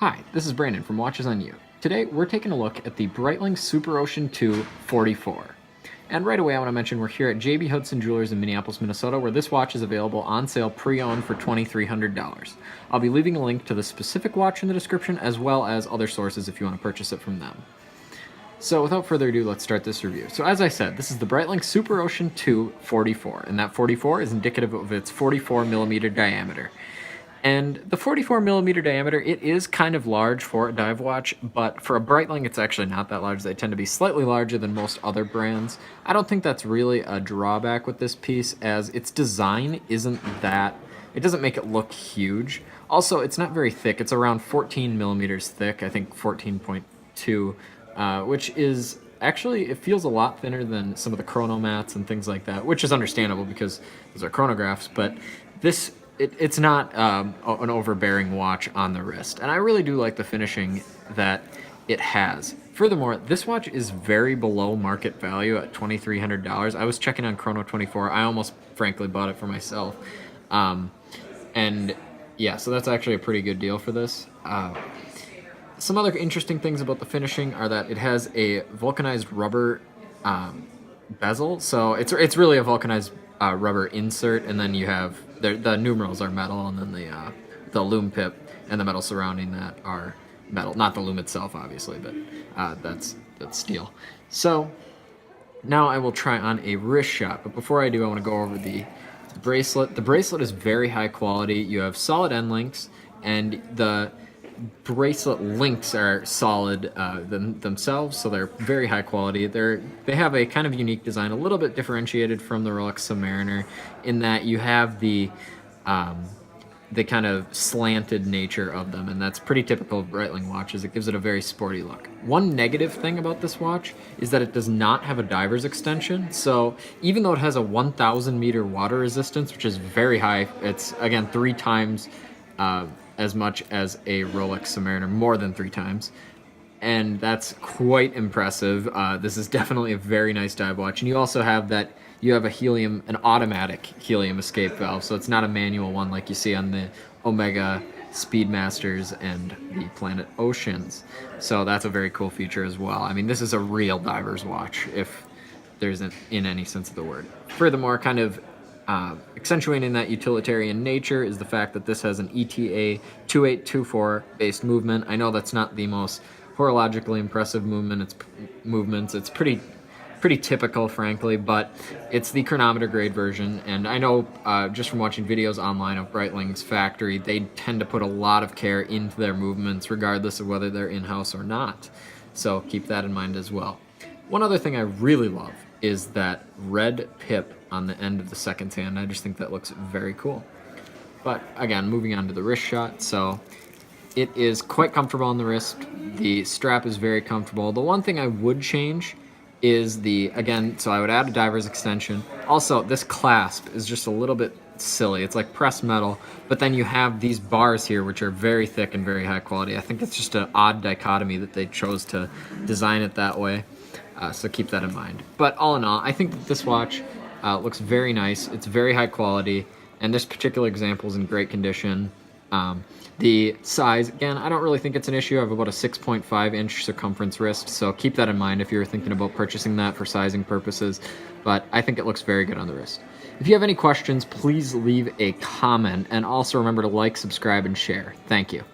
Hi, this is Brandon from Watches on You. Today we're taking a look at the Breitling Superocean II 44. And right away I want to mention we're here at JB Hudson Jewelers in Minneapolis, Minnesota, where this watch is available on sale pre-owned for $2,300. I'll be leaving a link to the specific watch in the description as well as other sources if you want to purchase it from them. So without further ado, let's start this review. So as I said, this is the Breitling Superocean II 44, and that 44 is indicative of its 44mm diameter. And the 44mm diameter, it is kind of large for a dive watch, but for a Breitling, it's actually not that large. They tend to be slightly larger than most other brands. I don't think that's really a drawback with this piece, as its design isn't that, it doesn't make it look huge. Also, it's not very thick. It's around 14 millimeters thick, I think 14.2, which is actually, it feels a lot thinner than some of the chronomats and things like that, which is understandable because those are chronographs, but this it's not an overbearing watch on the wrist, and I really do like the finishing that it has. Furthermore, this watch is very below market value at $2,300. I was checking on Chrono24. I almost frankly bought it for myself, and yeah, so that's actually a pretty good deal for this. Some other interesting things about the finishing are that it has a vulcanized rubber bezel, so it's really a vulcanized rubber insert, and then you have the numerals are metal, and then the lume pip and the metal surrounding that are metal. Not the lume itself, obviously, but that's steel. So now I will try on a wrist shot, but before I do, I want to go over the bracelet. The bracelet is very high quality. You have solid end links, and the bracelet links are solid themselves, so they're very high quality. They have a kind of unique design, a little bit differentiated from the Rolex Submariner, in that you have the kind of slanted nature of them, and that's pretty typical of Breitling watches. It gives it a very sporty look. One negative thing about this watch is that it does not have a diver's extension, so even though it has a 1,000 meter water resistance, which is very high, it's again 3 times as much as a Rolex Submariner, more than 3 times, and that's quite impressive. This is definitely a very nice dive watch, and you also have that, you have an automatic helium escape valve, so it's not a manual one like you see on the Omega Speedmasters and the Planet Oceans, so that's a very cool feature as well. I mean, this is a real diver's watch, if there's in any sense of the word. Furthermore, kind of accentuating that utilitarian nature is the fact that this has an ETA 2824 based movement. I know that's not the most horologically impressive movements. It's pretty typical, frankly, but it's the chronometer grade version, and I know just from watching videos online of Breitling's factory, they tend to put a lot of care into their movements regardless of whether they're in-house or not, so keep that in mind as well. One other thing I really love is that red pip on the end of the second hand. I just think that looks very cool. But again, moving on to the wrist shot, so it is quite comfortable on the wrist. The strap is very comfortable. The one thing I would change is so I would add a diver's extension. Also, this clasp is just a little bit silly. It's like pressed metal, but then you have these bars here which are very thick and very high quality. I think it's just an odd dichotomy that they chose to design it that way. So keep that in mind. But all in all, I think that this watch looks very nice. It's very high quality, and this particular example is in great condition. The size, again, I don't really think it's an issue. I have about a 6.5 inch circumference wrist, so keep that in mind if you're thinking about purchasing that for sizing purposes, but I think it looks very good on the wrist. If you have any questions, please leave a comment, and also remember to like, subscribe, and share. Thank you.